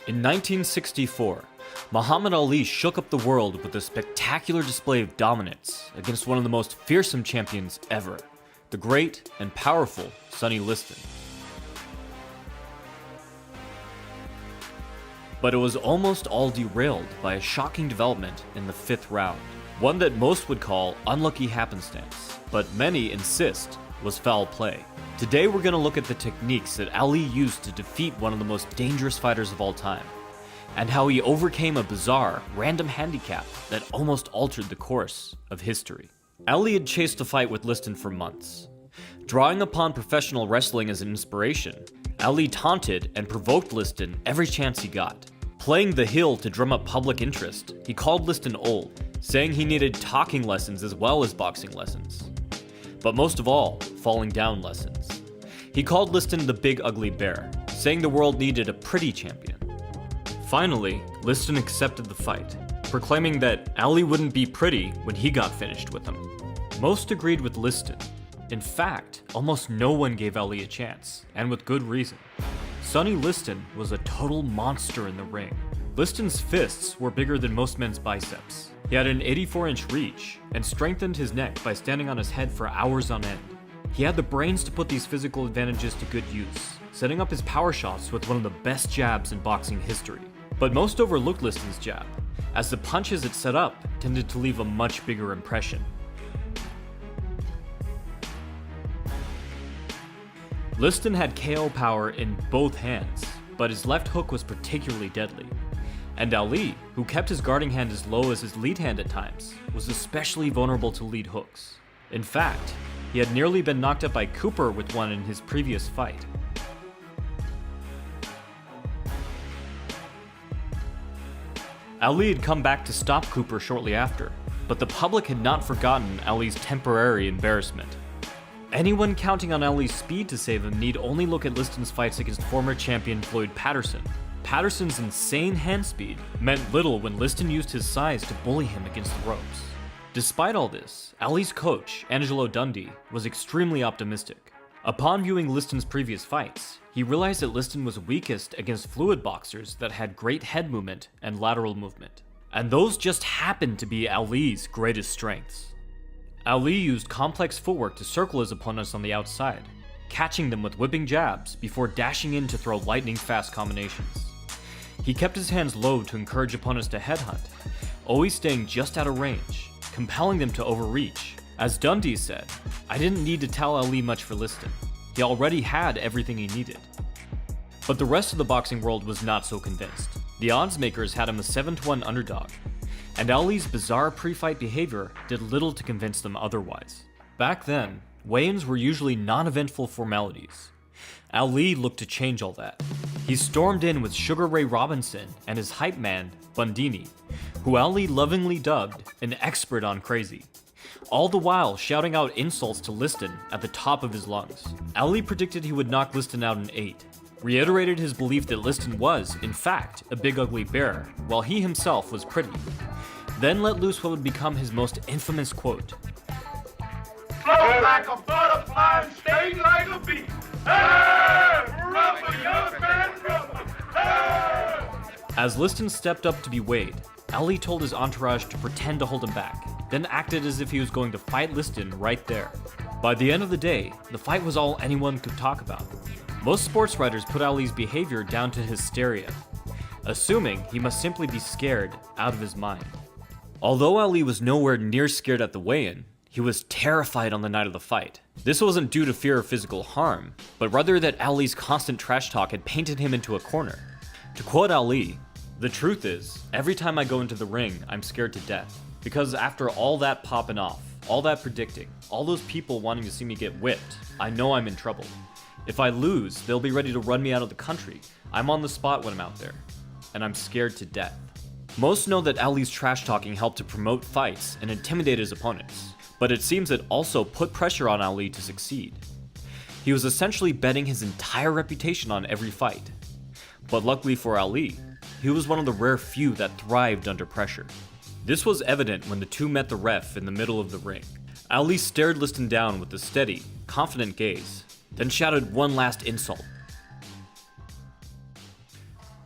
In 1964, Muhammad Ali shook up the world with a spectacular display of dominance against one of the most fearsome champions ever, the great and powerful Sonny Liston. But it was almost all derailed by a shocking development in the 5th round, one that most would call unlucky happenstance, but many insist was foul play. Today we're going to look at the techniques that Ali used to defeat one of the most dangerous fighters of all time, and how he overcame a bizarre, random handicap that almost altered the course of history. Ali had chased a fight with Liston for months. Drawing upon professional wrestling as an inspiration, Ali taunted and provoked Liston every chance he got. Playing the heel to drum up public interest, he called Liston old, saying he needed talking lessons as well as boxing lessons. But most of all, falling down lessons. He called Liston the Big Ugly Bear, saying the world needed a pretty champion. Finally, Liston accepted the fight, proclaiming that Ali wouldn't be pretty when he got finished with him. Most agreed with Liston. In fact, almost no one gave Ali a chance, and with good reason. Sonny Liston was a total monster in the ring. Liston's fists were bigger than most men's biceps. He had an 84-inch reach, and strengthened his neck by standing on his head for hours on end. He had the brains to put these physical advantages to good use, setting up his power shots with one of the best jabs in boxing history. But most overlooked Liston's jab, as the punches it set up tended to leave a much bigger impression. Liston had KO power in both hands, but his left hook was particularly deadly. And Ali, who kept his guarding hand as low as his lead hand at times, was especially vulnerable to lead hooks. In fact, he had nearly been knocked out by Cooper with one in his previous fight. Ali had come back to stop Cooper shortly after, but the public had not forgotten Ali's temporary embarrassment. Anyone counting on Ali's speed to save him need only look at Liston's fights against former champion Floyd Patterson. Patterson's insane hand speed meant little when Liston used his size to bully him against the ropes. Despite all this, Ali's coach, Angelo Dundee, was extremely optimistic. Upon viewing Liston's previous fights, he realized that Liston was weakest against fluid boxers that had great head movement and lateral movement. And those just happened to be Ali's greatest strengths. Ali used complex footwork to circle his opponents on the outside, catching them with whipping jabs before dashing in to throw lightning-fast combinations. He kept his hands low to encourage opponents to headhunt, always staying just out of range, compelling them to overreach. As Dundee said, "I didn't need to tell Ali much for Liston. He already had everything he needed." But the rest of the boxing world was not so convinced. The odds makers had him a 7-1 underdog, and Ali's bizarre pre-fight behavior did little to convince them otherwise. Back then, weigh-ins were usually non-eventful formalities. Ali looked to change all that. He stormed in with Sugar Ray Robinson and his hype man, Bundini, who Ali lovingly dubbed an expert on crazy, all the while shouting out insults to Liston at the top of his lungs. Ali predicted he would knock Liston out in 8, reiterated his belief that Liston was, in fact, a big ugly bear, while he himself was pretty, then let loose what would become his most infamous quote. "Flow like a butterfly and sting like a bee. Hey! Rubber, young man, rubber. Hey!" As Liston stepped up to be weighed, Ali told his entourage to pretend to hold him back, then acted as if he was going to fight Liston right there. By the end of the day, the fight was all anyone could talk about. Most sports writers put Ali's behavior down to hysteria, assuming he must simply be scared out of his mind. Although Ali was nowhere near scared at the weigh-in, he was terrified on the night of the fight. This wasn't due to fear of physical harm, but rather that Ali's constant trash talk had painted him into a corner. To quote Ali, "The truth is, every time I go into the ring, I'm scared to death. Because after all that popping off, all that predicting, all those people wanting to see me get whipped, I know I'm in trouble. If I lose, they'll be ready to run me out of the country. I'm on the spot when I'm out there, and I'm scared to death." Most know that Ali's trash talking helped to promote fights and intimidate his opponents, but it seems it also put pressure on Ali to succeed. He was essentially betting his entire reputation on every fight. But luckily for Ali, he was one of the rare few that thrived under pressure. This was evident when the two met the ref in the middle of the ring. Ali stared Liston down with a steady, confident gaze, then shouted one last insult.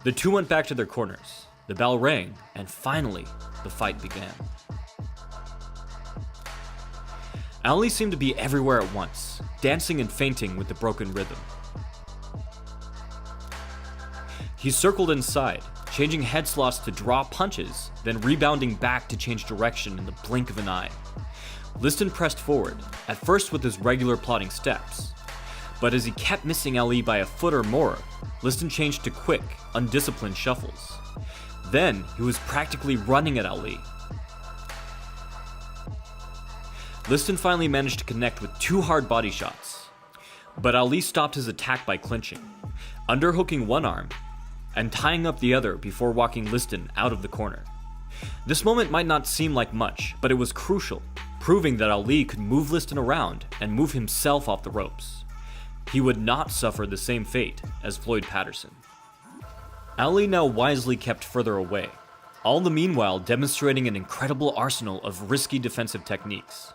The two went back to their corners. The bell rang, and finally, the fight began. Ali seemed to be everywhere at once, dancing and feinting with the broken rhythm. He circled inside, changing head slots to draw punches, then rebounding back to change direction in the blink of an eye. Liston pressed forward, at first with his regular plodding steps. But as he kept missing Ali by a foot or more, Liston changed to quick, undisciplined shuffles. Then, he was practically running at Ali. Liston finally managed to connect with 2 hard body shots. But Ali stopped his attack by clinching, underhooking one arm, and tying up the other before walking Liston out of the corner. This moment might not seem like much, but it was crucial, proving that Ali could move Liston around and move himself off the ropes. He would not suffer the same fate as Floyd Patterson. Ali now wisely kept further away, all the meanwhile demonstrating an incredible arsenal of risky defensive techniques.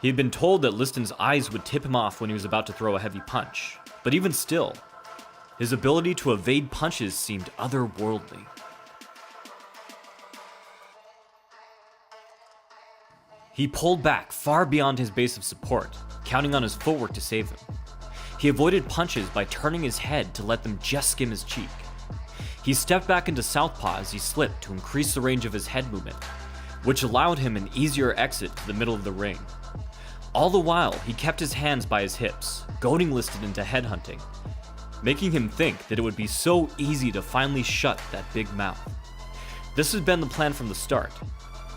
He had been told that Liston's eyes would tip him off when he was about to throw a heavy punch, but even still, his ability to evade punches seemed otherworldly. He pulled back far beyond his base of support, counting on his footwork to save him. He avoided punches by turning his head to let them just skim his cheek. He stepped back into southpaw as he slipped to increase the range of his head movement, which allowed him an easier exit to the middle of the ring. All the while, he kept his hands by his hips, goading Liston into headhunting, making him think that it would be so easy to finally shut that big mouth. This had been the plan from the start,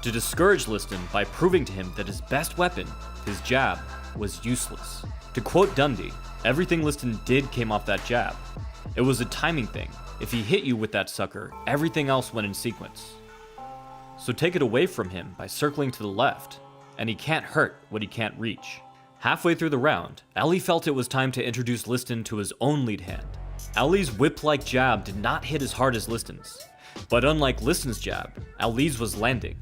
to discourage Liston by proving to him that his best weapon, his jab, was useless. To quote Dundee, everything Liston did came off that jab. It was a timing thing. If he hit you with that sucker, everything else went in sequence. So take it away from him by circling to the left, and he can't hurt what he can't reach. Halfway through the round, Ali felt it was time to introduce Liston to his own lead hand. Ali's whip-like jab did not hit as hard as Liston's, but unlike Liston's jab, Ali's was landing.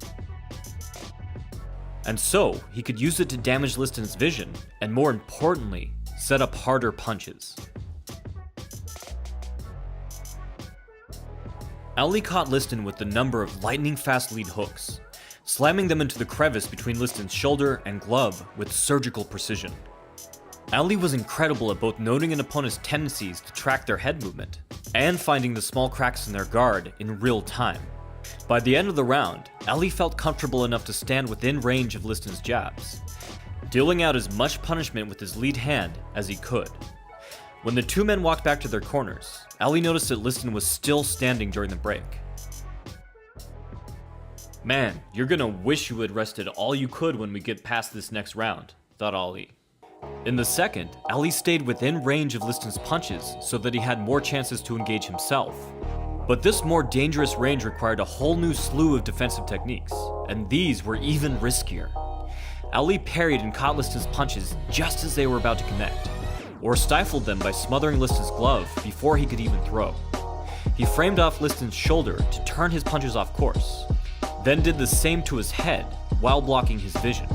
And so, he could use it to damage Liston's vision, and more importantly, set up harder punches. Ali caught Liston with a number of lightning-fast lead hooks, slamming them into the crevice between Liston's shoulder and glove with surgical precision. Ali was incredible at both noting an opponent's tendencies to track their head movement, and finding the small cracks in their guard in real time. By the end of the round, Ali felt comfortable enough to stand within range of Liston's jabs, dealing out as much punishment with his lead hand as he could. When the two men walked back to their corners, Ali noticed that Liston was still standing during the break. "Man, you're gonna wish you had rested all you could when we get past this next round," thought Ali. In the second, Ali stayed within range of Liston's punches so that he had more chances to engage himself. But this more dangerous range required a whole new slew of defensive techniques, and these were even riskier. Ali parried and caught Liston's punches just as they were about to connect, or stifled them by smothering Liston's glove before he could even throw. He framed off Liston's shoulder to turn his punches off course, then did the same to his head while blocking his vision.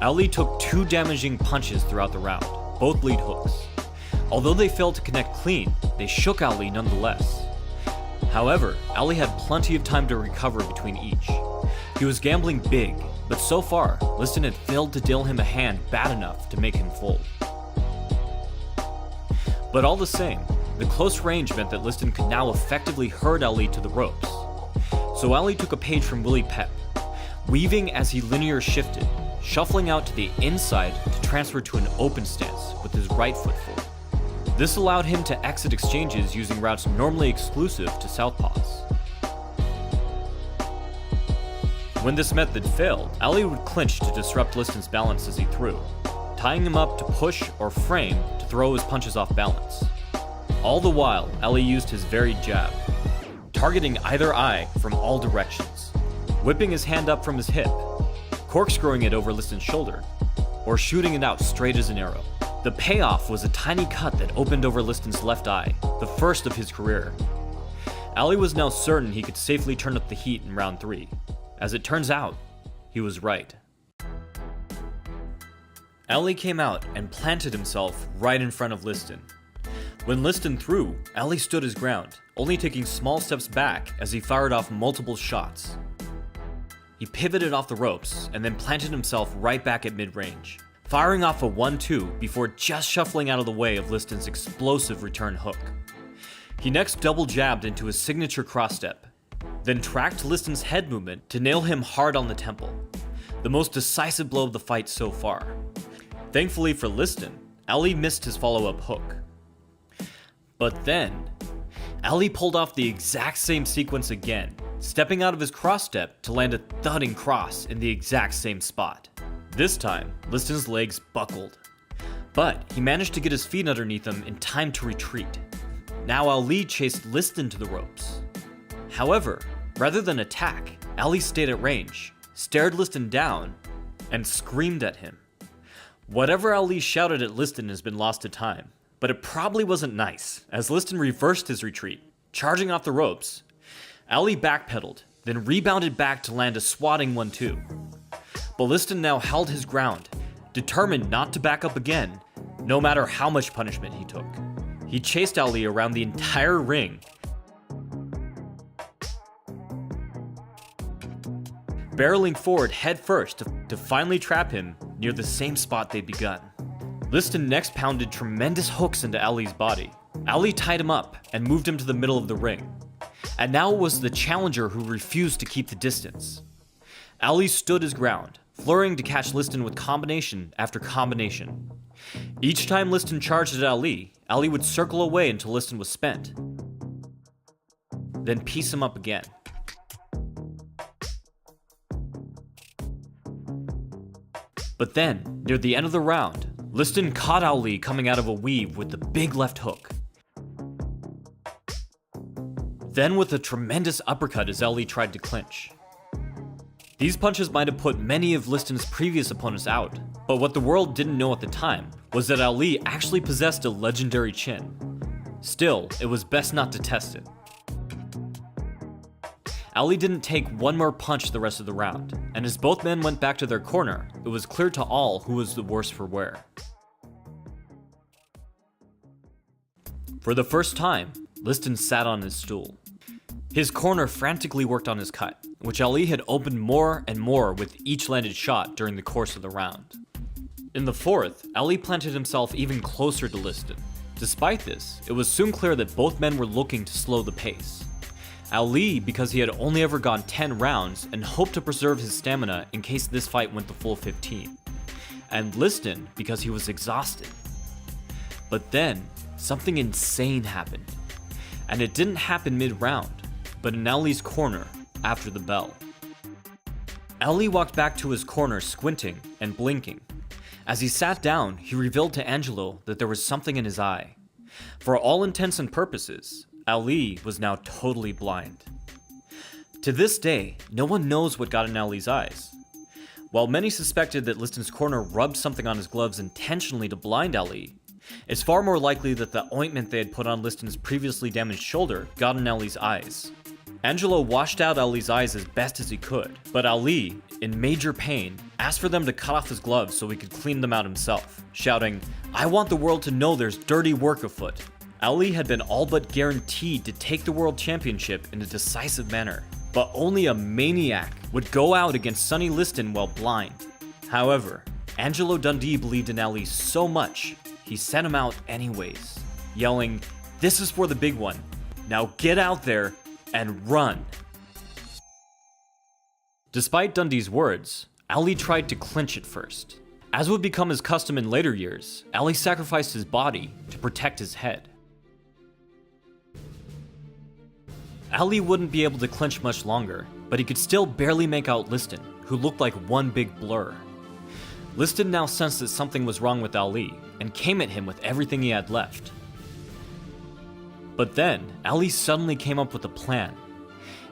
Ali took 2 damaging punches throughout the round, both lead hooks. Although they failed to connect clean, they shook Ali nonetheless. However, Ali had plenty of time to recover between each. He was gambling big, but so far, Liston had failed to deal him a hand bad enough to make him fold. But all the same, the close range meant that Liston could now effectively herd Ali to the ropes. So Ali took a page from Willie Pep, weaving as he linear shifted, shuffling out to the inside to transfer to an open stance with his right foot forward. This allowed him to exit exchanges using routes normally exclusive to southpaws. When this method failed, Ali would clinch to disrupt Liston's balance as he threw, tying him up to push or frame to throw his punches off balance. All the while, Ali used his varied jab, targeting either eye from all directions, whipping his hand up from his hip, corkscrewing it over Liston's shoulder, or shooting it out straight as an arrow. The payoff was a tiny cut that opened over Liston's left eye, the first of his career. Ali was now certain he could safely turn up the heat in round 3. As it turns out, he was right. Ali came out and planted himself right in front of Liston. When Liston threw, Ali stood his ground, only taking small steps back as he fired off multiple shots. He pivoted off the ropes and then planted himself right back at mid-range, firing off a 1-2 before just shuffling out of the way of Liston's explosive return hook. He next double jabbed into his signature cross-step, then tracked Liston's head movement to nail him hard on the temple, the most decisive blow of the fight so far. Thankfully for Liston, Ali missed his follow-up hook. But then, Ali pulled off the exact same sequence again, stepping out of his cross-step to land a thudding cross in the exact same spot. This time, Liston's legs buckled, but he managed to get his feet underneath him in time to retreat. Now Ali chased Liston to the ropes. However, rather than attack, Ali stayed at range, stared Liston down, and screamed at him. Whatever Ali shouted at Liston has been lost to time, but it probably wasn't nice, as Liston reversed his retreat, charging off the ropes. Ali backpedaled, then rebounded back to land a swatting 1-2. But Liston now held his ground, determined not to back up again, no matter how much punishment he took. He chased Ali around the entire ring, barreling forward headfirst to finally trap him near the same spot they'd begun. Liston next pounded tremendous hooks into Ali's body. Ali tied him up and moved him to the middle of the ring. And now it was the challenger who refused to keep the distance. Ali stood his ground, flurrying to catch Liston with combination after combination. Each time Liston charged at Ali, Ali would circle away until Liston was spent, then piece him up again. But then, near the end of the round, Liston caught Ali coming out of a weave with the big left hook. Then with a tremendous uppercut as Ali tried to clinch. These punches might have put many of Liston's previous opponents out, but what the world didn't know at the time was that Ali actually possessed a legendary chin. Still, it was best not to test it. Ali didn't take one more punch the rest of the round, and as both men went back to their corner, it was clear to all who was the worse for wear. For the first time, Liston sat on his stool. His corner frantically worked on his cut, which Ali had opened more and more with each landed shot during the course of the round. In the fourth, Ali planted himself even closer to Liston. Despite this, it was soon clear that both men were looking to slow the pace. Ali, because he had only ever gone 10 rounds and hoped to preserve his stamina in case this fight went the full 15. And Liston, because he was exhausted. But then, something insane happened. And it didn't happen mid-round, but in Ali's corner after the bell. Ali walked back to his corner squinting and blinking. As he sat down, he revealed to Angelo that there was something in his eye. For all intents and purposes, Ali was now totally blind. To this day, no one knows what got in Ali's eyes. While many suspected that Liston's corner rubbed something on his gloves intentionally to blind Ali, it's far more likely that the ointment they had put on Liston's previously damaged shoulder got in Ali's eyes. Angelo washed out Ali's eyes as best as he could, but Ali, in major pain, asked for them to cut off his gloves so he could clean them out himself, shouting, "I want the world to know there's dirty work afoot." Ali had been all but guaranteed to take the world championship in a decisive manner, but only a maniac would go out against Sonny Liston while blind. However, Angelo Dundee believed in Ali so much, he sent him out anyways, yelling, "This is for the big one. Now get out there and run." Despite Dundee's words, Ali tried to clinch at first. As would become his custom in later years, Ali sacrificed his body to protect his head. Ali wouldn't be able to clinch much longer, but he could still barely make out Liston, who looked like one big blur. Liston now sensed that something was wrong with Ali, and came at him with everything he had left. But then, Ali suddenly came up with a plan.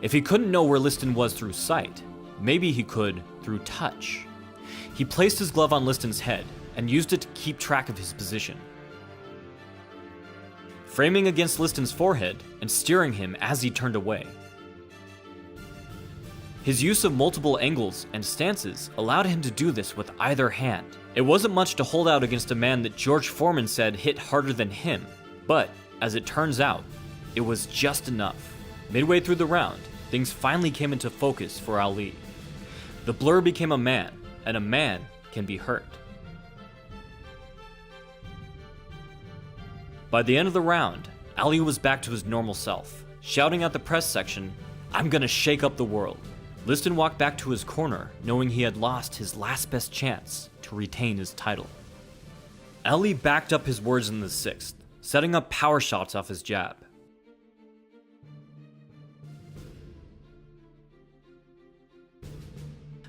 If he couldn't know where Liston was through sight, maybe he could through touch. He placed his glove on Liston's head, and used it to keep track of his position, framing against Liston's forehead and steering him as he turned away. His use of multiple angles and stances allowed him to do this with either hand. It wasn't much to hold out against a man that George Foreman said hit harder than him, but, as it turns out, it was just enough. Midway through the round, things finally came into focus for Ali. The Blur became a man, and a man can be hurt. By the end of the round, Ali was back to his normal self, shouting at the press section, "I'm gonna shake up the world." Liston walked back to his corner, knowing he had lost his last best chance to retain his title. Ali backed up his words in the sixth, setting up power shots off his jab.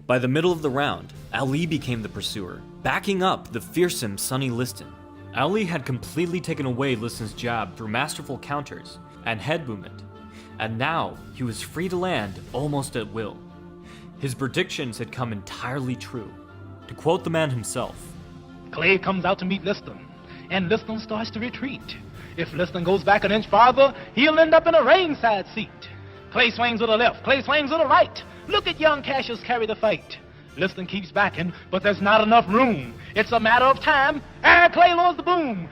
By the middle of the round, Ali became the pursuer, backing up the fearsome Sonny Liston. Ali had completely taken away Liston's jab through masterful counters and head movement, and now he was free to land almost at will. His predictions had come entirely true. To quote the man himself, Clay comes out to meet Liston, and Liston starts to retreat. If Liston goes back an inch farther, he'll end up in a ringside seat. Clay swings with a left, Clay swings with a right. Look at young Cassius carry the fight. Liston keeps backing, but there's not enough room. It's a matter of time, and Clay lowers the boom.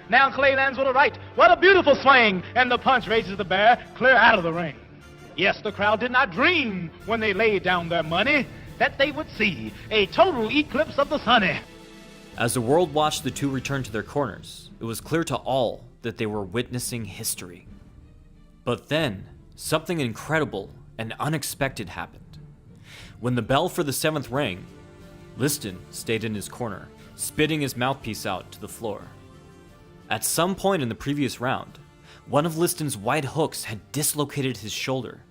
Now Clay lands with a right. What a beautiful swing, and the punch raises the bear clear out of the ring. Yes, the crowd did not dream when they laid down their money that they would see a total eclipse of the sunny. As the world watched the two return to their corners, it was clear to all that they were witnessing history. But then, something incredible and unexpected happened. When the bell for the seventh rang, Liston stayed in his corner, spitting his mouthpiece out to the floor. At some point in the previous round, one of Liston's wide hooks had dislocated his shoulder.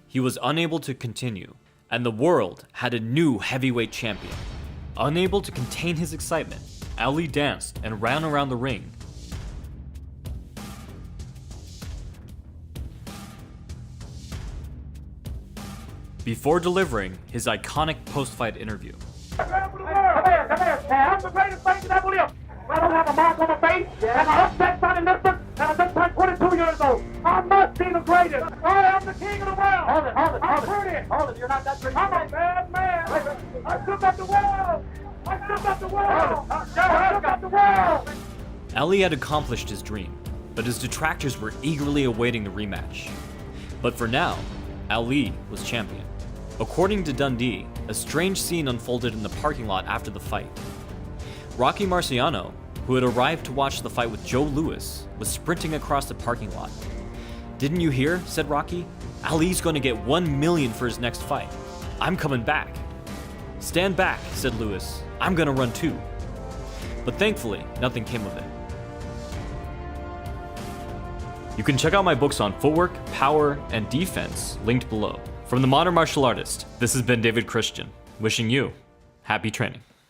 He was unable to continue, and the world had a new heavyweight champion. Unable to contain his excitement, Ali danced and ran around the ring. Before delivering his iconic post-fight interview. Come here, Sam. I'm the greatest fight that ever lived. I don't have a mark on my face, and I upset Sonny Liston, and I'm just turned 22 years old. I must be the greatest. I am the king of the world. Hold it. You're not that great. I'm a bad man. I shook up the world. Ali had accomplished his dream, but his detractors were eagerly awaiting the rematch. But for now, Ali was champion. According to Dundee, a strange scene unfolded in the parking lot after the fight. Rocky Marciano, who had arrived to watch the fight with Joe Louis, was sprinting across the parking lot. "Didn't you hear?" said Rocky. "Ali's going to get $1 million for his next fight. I'm coming back." "Stand back," said Louis. "I'm going to run too." But thankfully, nothing came of it. You can check out my books on footwork, power, and defense linked below. From the Modern Martial Artist, this has been David Christian, wishing you happy training.